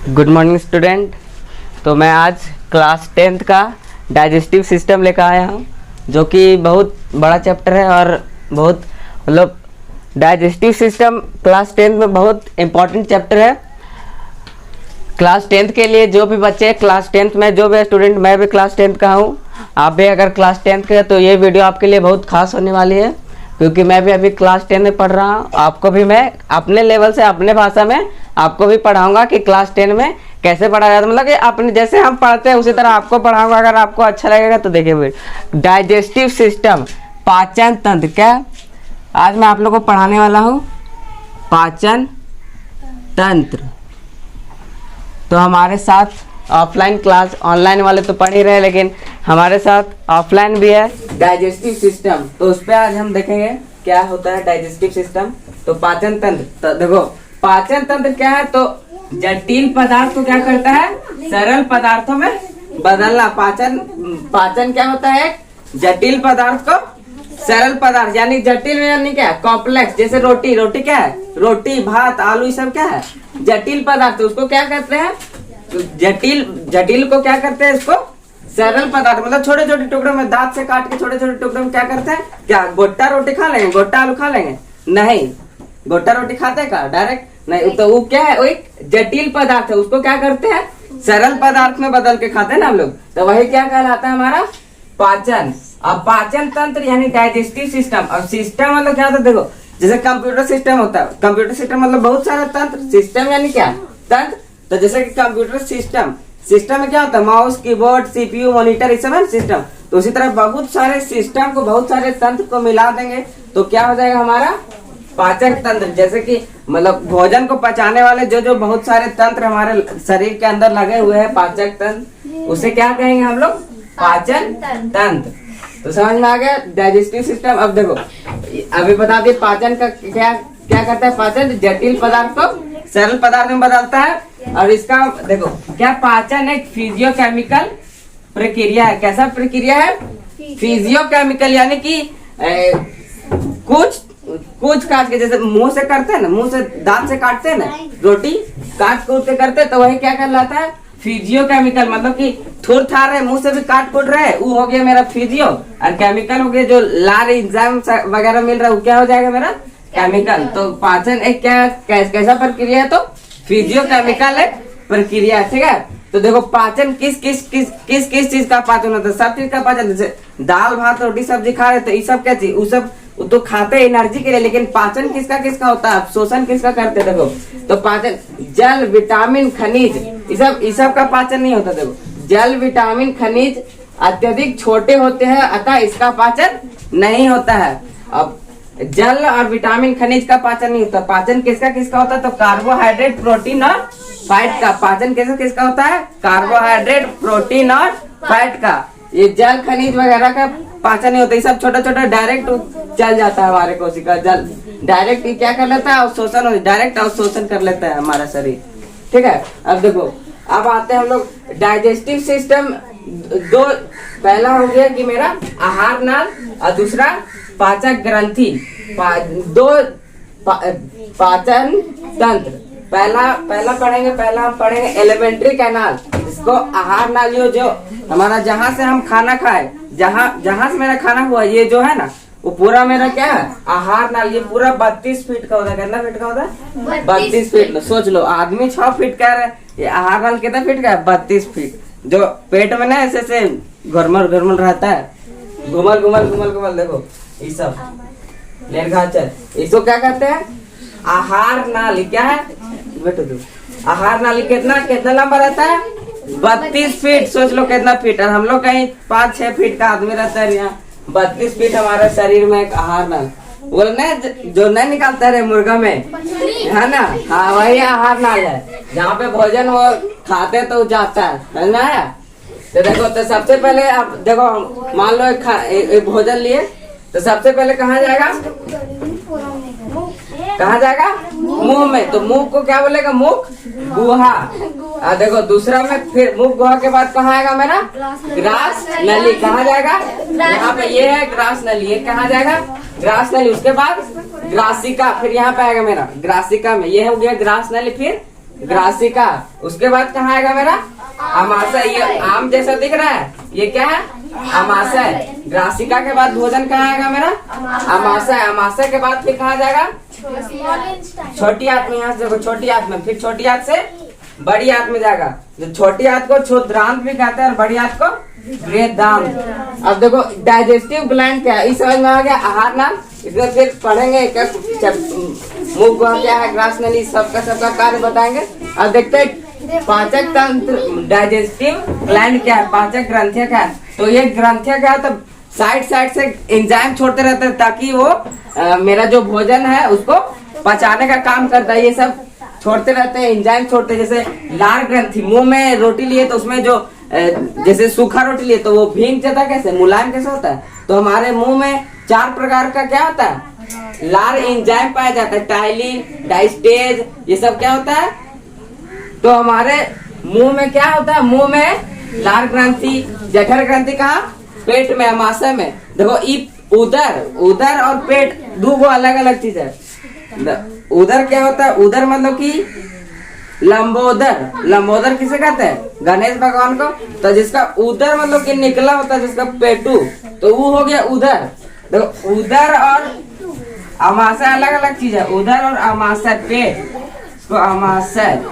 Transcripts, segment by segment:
Good morning student. तो मैं आज क्लास 10th का डाइजेस्टिव सिस्टम लेकर आया हूँ, जो कि बहुत बड़ा चैप्टर है और बहुत मतलब डाइजेस्टिव सिस्टम क्लास 10th में बहुत इम्पोर्टेंट चैप्टर है। क्लास 10th के लिए जो भी बच्चे क्लास 10th में जो भी स्टूडेंट, मैं भी क्लास 10th का हूँ, आप भी अगर क्लास 10th के तो ये वीडियो आपके लिए बहुत खास होने वाली है, क्योंकि मैं भी अभी क्लास 10 में पढ़ रहा हूँ। आपको भी मैं अपने लेवल से अपने भाषा में आपको भी पढ़ाऊंगा कि क्लास 10 में कैसे पढ़ा जाता है, मतलब कि अपने जैसे हम पढ़ते हैं उसी तरह आपको पढ़ाऊंगा। अगर आपको अच्छा लगेगा तो देखिए। डाइजेस्टिव सिस्टम, पाचन तंत्र। क्या आज मैं आप लोगों को पढ़ाने वाला हूँ? पाचन तंत्र। तो हमारे साथ ऑफलाइन क्लास, ऑनलाइन वाले तो पढ़ ही रहे, लेकिन हमारे साथ ऑफलाइन भी है डाइजेस्टिव सिस्टम। तो उस पर आज हम देखेंगे क्या होता है डाइजेस्टिव सिस्टम। तो पाचन तंत्र, तो देखो पाचन तंत्र क्या है, तो जटिल पदार्थ को क्या करता है, सरल पदार्थों में बदलना। पाचन क्या होता है, जटिल पदार्थ को सरल पदार्थ, यानी जटिल में यानी क्या, कॉम्प्लेक्स। जैसे रोटी क्या है, रोटी भात आलू ये सब क्या है, जटिल पदार्थ। उसको क्या कहते हैं, जटिल को क्या करते हैं, इसको सरल पदार्थ, मतलब छोटे छोटे टुकड़ों में दांत से काट के छोटे छोटे टुकड़ों में क्या करते हैं। क्या गोटा रोटी खा लेंगे, गोटा आलू खा लेंगे? नहीं, गोटा रोटी खाते हैं का डायरेक्ट नहीं। तो वो क्या है, वो एक जटिल पदार्थ है, उसको क्या करते हैं, सरल पदार्थ में बदल के खाते हैं ना हम लोग। तो वही क्या कहलाता है, हमारा पाचन। अब पाचन तंत्र यानी डाइजेस्टिव सिस्टम। अब सिस्टम मतलब क्या होता है, देखो जैसे कंप्यूटर सिस्टम होता है, कंप्यूटर सिस्टम मतलब बहुत सारा तंत्र, सिस्टम यानी क्या, तंत्र। तो जैसे कि कंप्यूटर सिस्टम में क्या होता है, माउस, कीबोर्ड, सीपीयू, मॉनिटर, ये सब है सिस्टम। तो उसी तरह बहुत सारे सिस्टम को, बहुत सारे तंत्र को मिला देंगे तो क्या हो जाएगा हमारा पाचन तंत्र। जैसे कि मतलब भोजन को पचाने वाले जो बहुत सारे तंत्र हमारे शरीर के अंदर लगे हुए हैं, पाचन तंत्र, उसे क्या कहेंगे हम लोग, पाचन तंत्र। तो समझ में आ गया डाइजेस्टिव सिस्टम। अब देखो अभी बता दिए पाचन का क्या क्या करता है, पाचन जटिल पदार्थ को सरल पदार्थ में बदलता है। और इसका देखो क्या, पाचन एक फिजियोकेमिकल प्रक्रिया है। कैसा प्रक्रिया है, फिजियोकेमिकल, यानी कि कुछ काट के, जैसे मुंह से करते हैं ना, मुंह से दांत से काटते हैं ना रोटी, काट कूट के करते हैं, तो वही क्या कहलाता है, फिजियोकेमिकल। मतलब कि थुर था रहे, मुंह से भी काट कूट रहे, वो हो गया मेरा फिजियो। और केमिकल हो गया, जो लार एंजाइम वगैरह मिल रहा है, वो क्या हो जाएगा मेरा केमिकल। तो पाचन एक क्या कैसा प्रक्रिया है, तो फिजियोकेमिकल एक प्रक्रिया है, ठीक है। तो देखो पाचन किस चीज का पाचन होता है, सब चीज का पाचन। जैसे दाल भात रोटी सब्जी खा रहे तो ये सब क्या चीज, वो सब तो खाते एनर्जी के लिए, लेकिन पाचन किसका होता है, शोषण किसका करते हैं। देखो तो पाचन जल, विटामिन, खनिज, ये सब का पाचन नहीं होता। देखो जल, विटामिन, खनिज अत्यधिक छोटे होते हैं, अतः इसका पाचन नहीं होता है। अब जल और विटामिन खनिज का पाचन नहीं होता। पाचन किसका होता है, तो कार्बोहाइड्रेट, प्रोटीन और फैट का। पाचन किसका होता है, कार्बोहाइड्रेट, प्रोटीन और फैट का। ये जल खनिज वगैरह का पाचन नहीं होता, ये सब छोटा छोटा डायरेक्ट चल जाता है हमारे कोशिका। जल डायरेक्ट क्या कर लेता है, अवशोषण, डायरेक्ट अवशोषण कर लेता है हमारा शरीर, ठीक है। अब देखो अब आते हैं हम लोग डाइजेस्टिव सिस्टम। दो, पहला हो गया कि मेरा आहार नाल और दूसरा पाचक ग्रंथि। पाचन तंत्र पहला हम पढ़ेंगे एलिमेंट्री कैनाल, इसको आहार नालियों, जो हमारा जहाँ से हम खाना खाए, जहाँ से मेरा खाना हुआ, ये जो है ना, वो पूरा मेरा क्या है, आहार नाल। ये पूरा 32 फीट का होता है। कितना फीट का होता है, 32 फीट। सोच लो आदमी 6 फीट का है, ये आहार नाल कितना फीट का है, 32 फीट। जो पेट में ना ऐसे घुरमल रहता है, घुमल। देखो ये सब लेरघाचर, इसको क्या कहते हैं, आहार नाली। क्या है बेटो, आहार नाली कितना लंबा रहता है, 32 फीट। सोच लो कितना फीट। और हम लोग कहीं 5-6 फीट का आदमी रहता है, यहाँ 32 फीट हमारे शरीर में एक आहार नाल। वो जो नहीं निकालता है मुर्गा में, है ना, हाँ वही आहार नाल है, जहाँ पे भोजन वो खाते तो जाता है, समझ में आया। तो देखो, तो सबसे पहले आप देखो, मान लो एक भोजन लिए, तो सबसे पहले कहाँ जाएगा, मुंह में। तो मुंह को क्या बोलेगा, मुख गुहा। देखो दूसरा में फिर मुख गुहा के बाद कहाँ आएगा मेरा, ग्रास नली। कहाँ जाएगा, यहाँ पे ये है ग्रास नली, ये कहाँ जाएगा, ग्रास नली। उसके बाद ग्रासिका, फिर यहाँ पे आएगा मेरा ग्रासिका में, ये हो गया ग्रास नली, फिर ग्रासिका। उसके बाद कहाँ आएगा मेरा आमाशय। ये आम जैसा दिख रहा है, ये क्या है आमाशय। ग्रासिका के बाद भोजन कहाँ आएगा मेरा आमाशय। आमाशय के बाद फिर कहाँ जाएगा छोटी आंत में। यहाँ से देखो छोटी आंत में, फिर छोटी आंत से बड़ी आंत में जाएगा। जो छोटी आंत को क्षुद्रांत भी कहते हैं और बड़ी आंत को बृहदांत। अब देखो डाइजेस्टिव ग्लैंड क्या है, इस समझ में आ गया आहार नाल। इसमें फिर पढ़ेंगे मुख क्या है, ग्रास नली, सबका कार्य बताएंगे। अब देखते हैं पाचक तंत्र, डाइजेस्टिव ग्लैंड क्या है, पाचक ग्रंथियां क्या है। तो ये ग्रंथियां क्या है, तो साइड से एंजाइम छोड़ते रहते हैं ताकि वो मेरा जो भोजन है उसको पचाने का काम करता है। ये सब छोड़ते रहते हैं, एंजाइम छोड़ते हैं। जैसे लार ग्रंथि, मुंह में रोटी लिए तो उसमें जो जैसे सूखा रोटी लिए तो वो भीग जाता है, कैसे मुलायम कैसे होता है। तो हमारे मुंह में 4 प्रकार का क्या होता है लार एंजाइम पाया जाता है, टाइलिन, डाइस्टेज, ये सब क्या होता है। तो हमारे मुंह में क्या होता है, मुंह में लार ग्रंथि, जठर ग्रंथि कहाँ पेट में, आमाशय में। देखो उदर और पेट दो अलग अलग चीज है। उदर क्या होता है, उदर मतलब कि लंबोदर किसे कहते हैं गणेश भगवान को। तो जिसका उदर मतलब कि निकला होता है, जिसका पेटू, तो वो हो गया उदर। देखो उदर और आमाशय अलग अलग चीज है, उदर और आमाशय, पेट इसको आमाशय।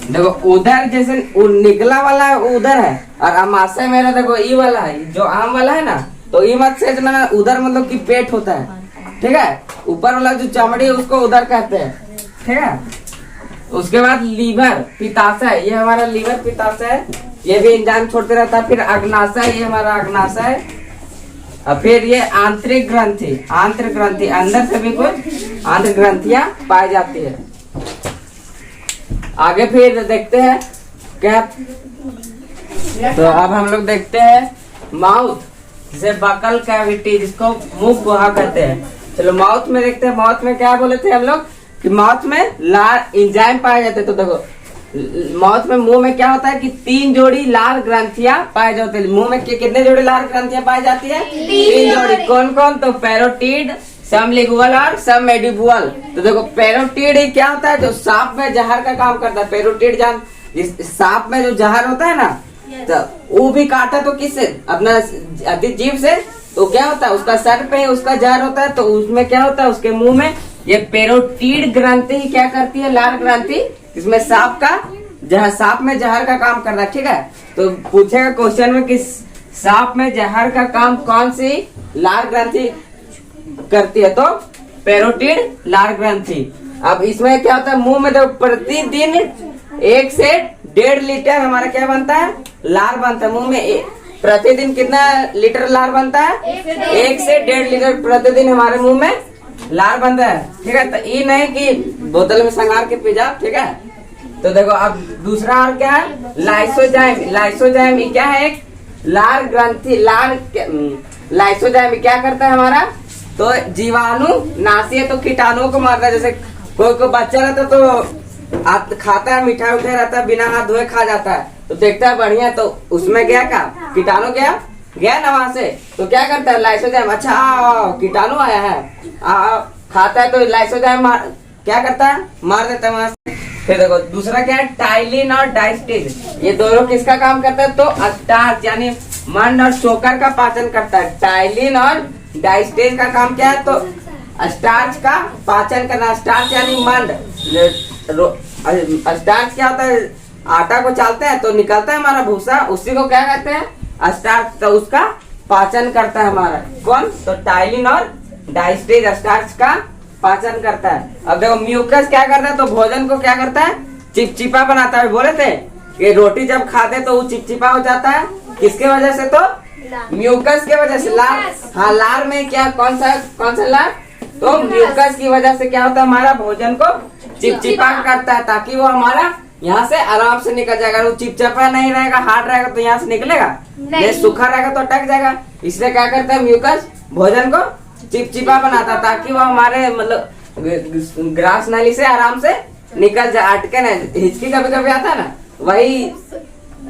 देखो उधर जैसे निकला वाला उधर है और आमाशय मेरा देखो ई वाला है, जो आम वाला है ना, तो ई मत से ना, उधर मतलब कि पेट होता है, ठीक है। ऊपर वाला जो चमड़ी है उसको उधर कहते हैं, ठीक है। उसके बाद लीवर पित्ताशय, ये हमारा लीवर पित्ताशय है, ये भी एंजाइम छोड़ते रहता है। फिर अग्नाशय, ये हमारा अग्नाशय। और फिर ये आंतरिक ग्रंथि, अंदर से भी कुछ आंतरिक ग्रंथियां पाई जाती है। आगे फिर देखते हैं क्या, तो अब हम लोग देखते हैं माउथ, जिसे बकल कैविटी, जिसको मुख गुहा कहते हैं। चलो माउथ में देखते हैं। माउथ में क्या बोले थे हम लोग कि माउथ में लार एंजाइम पाए जाते हैं। तो देखो माउथ में, मुंह में क्या होता है कि 3 जोड़ी लार ग्रंथियां पाए जाते हैं। मुंह में कितने जोड़ी लार ग्रंथियां पाई जाती है 3 जोड़ी। कौन कौन, तो पैरोटिड, सबलिंगुअल और सबमेंडिबुअल। तो देखो पैरोटिड क्या होता है, जो सांप में जहर का काम करता है। पैरोटिड जान, सांप में जो जहर होता है ना, तो वो भी काटा तो किससे, अपना जीभ से। तो क्या होता है उसका सर पे उसका जहर होता है, तो उसमें क्या होता है उसके मुंह में ये पैरोटिड ग्रंथि ही क्या करती है, लार ग्रंथि, इसमें सांप में जहर का काम करता है, ठीक है। तो पूछेगा क्वेश्चन में कि सांप में जहर का काम कौन सी लार ग्रंथि करती है, तो पैरोटिड लार ग्रंथि। अब इसमें क्या होता है, मुंह में देखो प्रतिदिन 1 से 1.5 लीटर हमारा क्या बनता है, लार बनता है। मुंह में प्रतिदिन कितना लीटर लार बनता है, 1 से 1.5 लीटर प्रतिदिन हमारे मुंह में लार बनता है, ठीक है। तो ये नहीं कि बोतल में संगार के पी जाओ, ठीक है। तो देखो अब दूसरा और क्या है, लाइसोजाइम ये क्या है, एक लार ग्रंथि। लाइसोजाइम क्या करता है हमारा, तो जीवाणु नाशी है, तो कीटाणुओं को मारता है। जैसे कोई बच्चा रहता है तो खाता है, मिठाई उठाई रहता है, बिना हाथ धोए खा जाता है, तो देखता है बढ़िया, तो उसमें गया क्या कीटाणु गया ना वहां से, तो क्या करता है लाइसोजाइम, अच्छा कीटाणु आया है, खाता है, तो लाइसोजाइम क्या करता है, मार देता है वहां से। फिर देखो दूसरा क्या है, टाइलिन और डाइस्टेज, ये दोनों किसका काम करता है, तो स्टार्च यानी मंड और शोकर का पाचन करता है। टाइलिन और डाइस्टेज का काम क्या है, तो स्टार्च का पाचन करना। स्टार्च यानी मंड, स्टार्च क्या होता है, आटा को चालते हैं तो निकलता है हमारा भूसा, उसी को क्या कहते हैं स्टार्च। तो उसका पाचन करता है हमारा कौन, तो टाइलिन और डाइस्टेज स्टार्च का पाचन करता है। अब देखो म्यूकस क्या करता है, तो भोजन को क्या करता है, चिपचिपा बनाता है। बोले थे कि रोटी जब खाते तो वो चिपचिपा हो जाता है, किसके वजह से, तो म्यूकस के वजह से। लार, हाँ लार में क्या, कौन सा लार, तो म्यूकस की वजह से क्या होता है, हमारा भोजन को चिपचिपा करता है, ताकि वो हमारा यहाँ से आराम से निकल जाएगा। वो चिपचिपा नहीं रहेगा, हार्ड रहेगा, तो यहाँ से निकलेगा नहीं, सूखा रहेगा तो अटक जाएगा। इसलिए क्या करता है म्यूकस, भोजन को चिपचिपा बनाता, ताकि वो हमारे मतलब ग्रास नाली से आराम से निकल जाए, अटके ना। हिचकी कभी कभी आता है ना, वही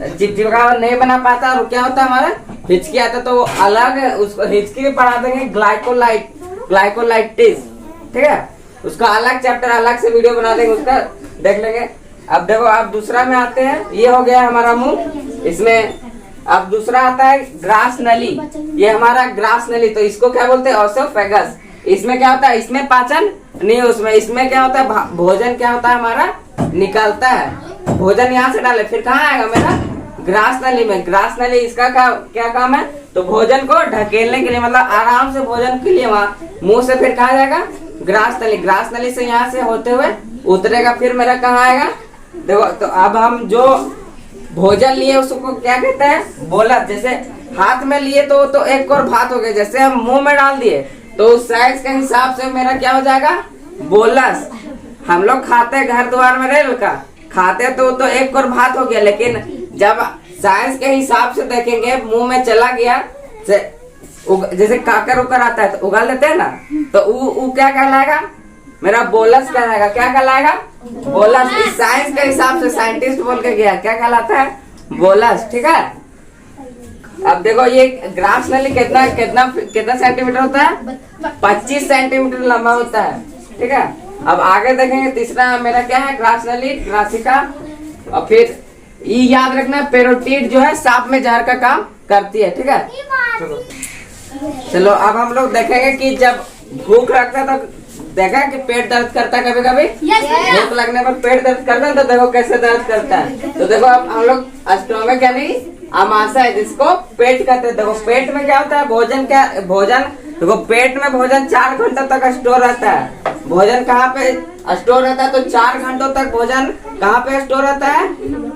चिपचिपा नहीं बना पाता, और क्या होता है हमारा हिचकी आता, तो अलग उसको हिचकी भी बढ़ा देंगे, ग्लाइकोलाइटिस, ठीक है। उसका अलग चैप्टर अलग से वीडियो बना देंगे, उसका देख लेंगे। अब देखो अब दूसरा में आते हैं, ये हो गया हमारा मुंह। इसमें अब दूसरा आता है ग्रास नली, ये हमारा ग्रास नली, तो इसको क्या बोलते हैं? ओसोफेगस। इसमें क्या होता है? इसमें पाचन नहीं, उसमें इसमें क्या होता है? भोजन क्या होता है हमारा? निकलता है। भोजन यहाँ से डाले फिर कहाँ आएगा मेरा? ग्रास नली में। ग्रास नली इसका क्या काम है? तो भोजन को ढकेलने के लिए, मतलब आराम से भोजन के लिए वहाँ मुंह से फिर कहाँ जाएगा? ग्रास नली। ग्रास नली से यहाँ से होते हुए उतरेगा, फिर मेरा कहाँ आएगा? देखो तो अब हम जो भोजन लिए उसको क्या कहते हैं? बोलस। जैसे हाथ में लिए तो एक और भात हो गया, जैसे हम मुंह में डाल दिए तो उस साइज के हिसाब से मेरा क्या हो जाएगा? बोलस। हम लोग खाते हैं घर द्वार में रेल का खाते तो एक और भात हो गया, लेकिन जब साइंस के हिसाब से देखेंगे मुंह में चला गया, जैसे काकर उकर आता है तो उगाल लेते हैं ना, तो वो क्या कहलाएगा? मेरा बोलस कहलाएगा। क्या कहलाएगा? बोलस। इस साइंस के हिसाब से साइंटिस्ट बोल के गया, क्या कहलाता है? बोलस। ठीक है। अब देखो ये ग्रास नली कितना कितना कितना सेंटीमीटर होता है? 25 सेंटीमीटर लंबा होता है। ठीक है। अब आगे देखेंगे तीसरा मेरा क्या है? ग्रास नली, ग्रासिका। और फिर ये याद रखना, पेरोटिड जो है सांप में जहर का काम करती है। ठीक है। चलो अब हम लोग देखेंगे कि जब भूख लगता है तो देखा कि पेट दर्द करता है कभी कभी। भूख लगने पर पेट दर्द करता है, तो देखो कैसे दर्द करता है। तो देखो अब हम लोग स्टोमक यानी आमाशय, जिसको पेट कहते हैं। देखो पेट में क्या होता है? भोजन देखो पेट में भोजन 4 घंटों तक स्टोर रहता है। भोजन कहाँ पे स्टोर रहता है? तो 4 घंटों तक भोजन कहाँ पे स्टोर रहता है?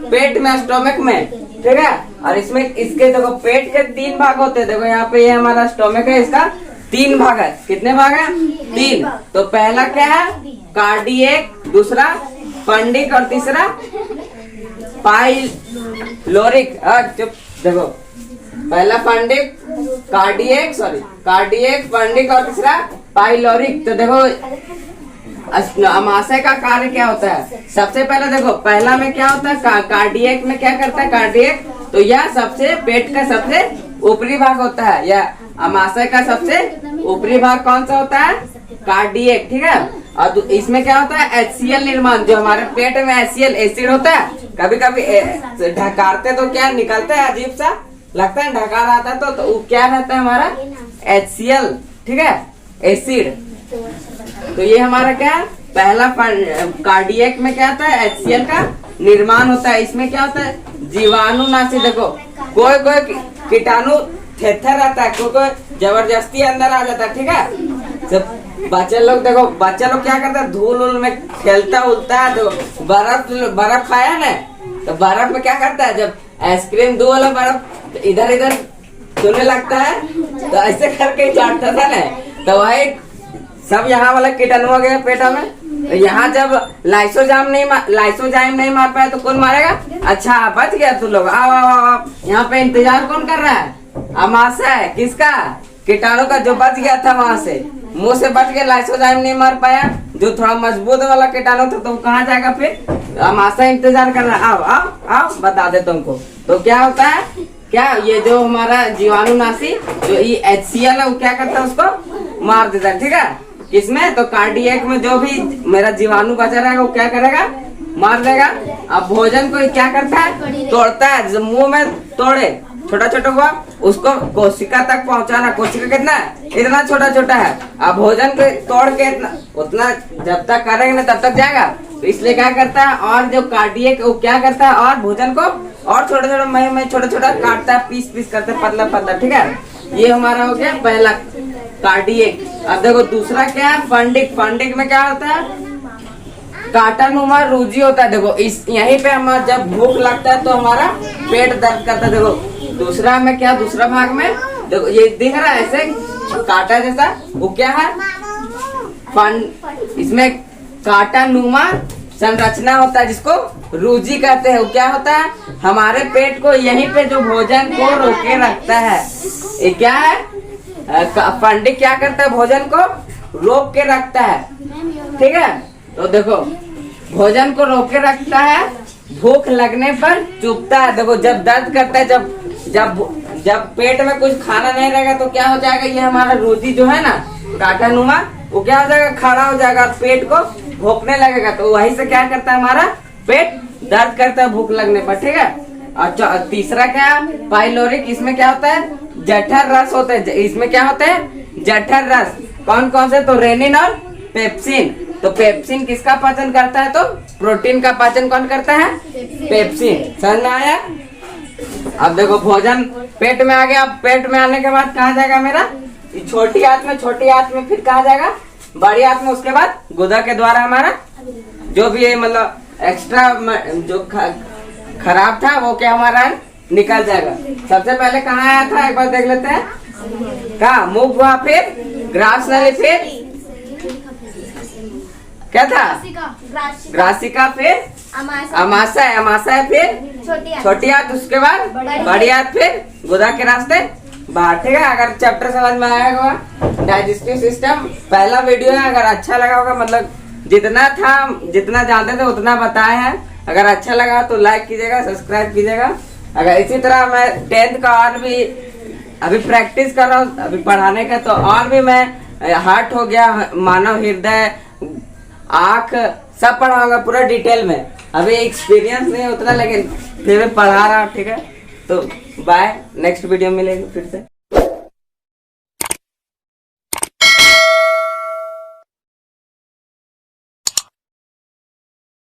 पेट में, स्टोमक में। ठीक है। और इसमें इसके देखो पेट के 3 भाग होते हैं। देखो यहाँ पे ये हमारा स्टोमक है, इसका 3 भाग है। कितने भाग है? 3। तो पहला क्या है? कार्डियक, दूसरा फंडिक और तीसरा पाइलोरिक। चुप। देखो पहला फंडिक, कार्डियक, फंडिक और तीसरा पाइलोरिक। तो देखो आमाशय का कार्य क्या होता है? सबसे पहले देखो पहला में क्या होता है? कार्डियक में क्या करता है? कार्डियक तो यह सबसे पेट का सबसे ऊपरी भाग होता है। यह आमाशय का सबसे ऊपरी भाग कौन सा होता है? कार्डियक। ठीक है। और इसमें क्या होता है? HCl निर्माण। जो हमारे पेट में HCl एसिड होता है, कभी कभी ढकारते तो क्या निकलता है, अजीब सा लगता है, ढकार आता है तो वो क्या रहता है हमारा? HCl। ठीक है, एसिड। तो ये हमारा क्या है? पहला कार्डियक में क्या होता है? HCl का निर्माण होता है। इसमें क्या होता है? जीवाणुनाशी। देखो कोई कीटाणु थेथर रहता है, कोई जबरदस्ती अंदर आ जाता है। ठीक है। जब बच्चे लोग देखो, बच्चा लोग क्या करता है? धूल उल में खेलता उलता है। देखो बर्फ खाया ना, तो बर्फ में क्या करता है? जब आइसक्रीम दूध वाला बर्फ इधर इधर चुनने लगता है, तो ऐसे करके चाटता था ना, तो वही सब यहाँ वाला कीटाणु हो गया पेटा में। तो यहाँ जब लाइसोजाइम नहीं मार पाया तो कौन मारेगा? अच्छा बच गया तू लोग। आओ। यहाँ पे इंतजार कौन कर रहा है? आमाशय। किसका? कीटाणु का, जो बच गया था वहाँ से, मुंह से बच गया, लाइसोजाइम नहीं मार पाया। जो थोड़ा मजबूत वाला कीटाणु था तो कहाँ जाएगा फिर? आमाशय इंतजार कर रहा है। आओ बता दे तुमको। तो क्या होता है? क्या ये जो हमारा जीवाणुनाशी जो ये HCl है, वो क्या करता है? उसको मार देता है। ठीक है। किसमें? तो कार्डियक में जो भी मेरा जीवाणु बचा रहेगा वो क्या करेगा? मार देगा। अब भोजन को क्या करता है? तोड़ता है। जब मुंह में तोड़े छोटा छोटा हुआ, उसको कोशिका तक पहुंचाना। कोशिका कितना है? इतना छोटा छोटा है। अब भोजन को तोड़ के उतना जब तक करेंगे ना तब तक जाएगा। तो इसलिए क्या करता है? और जो कार्डियक वो क्या करता है? और भोजन को और छोटा छोटा में छोटा छोटा काटता है, पीस करता है, पतला पतला। ठीक है। ये हमारा हो गया पहला कार्डियक। अब देखो दूसरा क्या है? फंडिक में क्या होता है? कांटानुमा रूजी होता है। देखो इस यहीं पे हमारा जब भूख लगता है तो हमारा पेट दर्द करता है। देखो दूसरा में क्या? दूसरा भाग में देखो ये दिख रहा है ऐसे कांटा जैसा, वो क्या है? इसमें कांटानुमा संरचना होता है, जिसको रूजी कहते हैं। वो क्या होता है? हमारे पेट को यहीं पे जो भोजन को रोके रखता है। ये क्या है? फंडिक क्या करता है? भोजन को रोक के रखता है। ठीक है। तो देखो भोजन को रोक के रखता है, भूख लगने पर चुपता है। देखो जब दर्द करता है, जब पेट में कुछ खाना नहीं रहेगा तो क्या हो जाएगा? ये हमारा रूजी जो है ना, कांटानुमा वो क्या हो जाएगा, खड़ा हो जाएगा और पेट को भोंकने लगेगा। तो वहीं से क्या करता है, हमारा पेट दर्द करता है भूख लगने पर, ठीक है। और तीसरा क्या, पाइलोरिक, इसमें क्या होता है, जठर रस होते हैं। इसमें क्या होते हैं, जठर रस। कौन कौन से, तो रेनिन और पेप्सिन। तो पेप्सिन किसका पाचन करता है, तो प्रोटीन का पाचन कौन करता है, पेप्सिन। समझ में आया। अब देखो भोजन पेट में आ गया। पेट में आने के बाद कहाँ जाएगा मेरा, छोटी आंत में, छोटी आंत में फिर कहाँ जाएगा, बड़ी आंत में। उसके बाद गुदा के द्वारा हमारा जो भी है मतलब एक्स्ट्रा जो खराब था वो क्या हमारा निकल जाएगा। सबसे पहले कहाँ आया था, एक बार देख लेते हैं। कहाँ, मुख हुआ, फिर ग्रास नली, फिर क्या था, ग्रासिका, फिर अमाशय, अमाशय, फिर छोटी आंत, उसके बाद बड़ी आंत, फिर गुदा के रास्ते बाहर, ठीक है। अगर चैप्टर समझ में आया होगा डाइजेस्टिव सिस्टम, पहला वीडियो है। अगर अच्छा लगा होगा, मतलब जितना था, जितना जानते थे उतना बताए हैं। अगर अच्छा लगा तो लाइक कीजिएगा, सब्सक्राइब कीजिएगा। अगर इसी तरह मैं 10th का और भी अभी प्रैक्टिस कर रहा हूँ अभी पढ़ाने का, तो और भी मैं हार्ट हो गया, मानव हृदय, आँख, सब पढ़ाऊंगा पूरा डिटेल में। अभी एक्सपीरियंस नहीं उतना, लेकिन फिर भी पढ़ा रहा हूँ, ठीक है। तो बाय, नेक्स्ट वीडियो मिलेगी फिर से।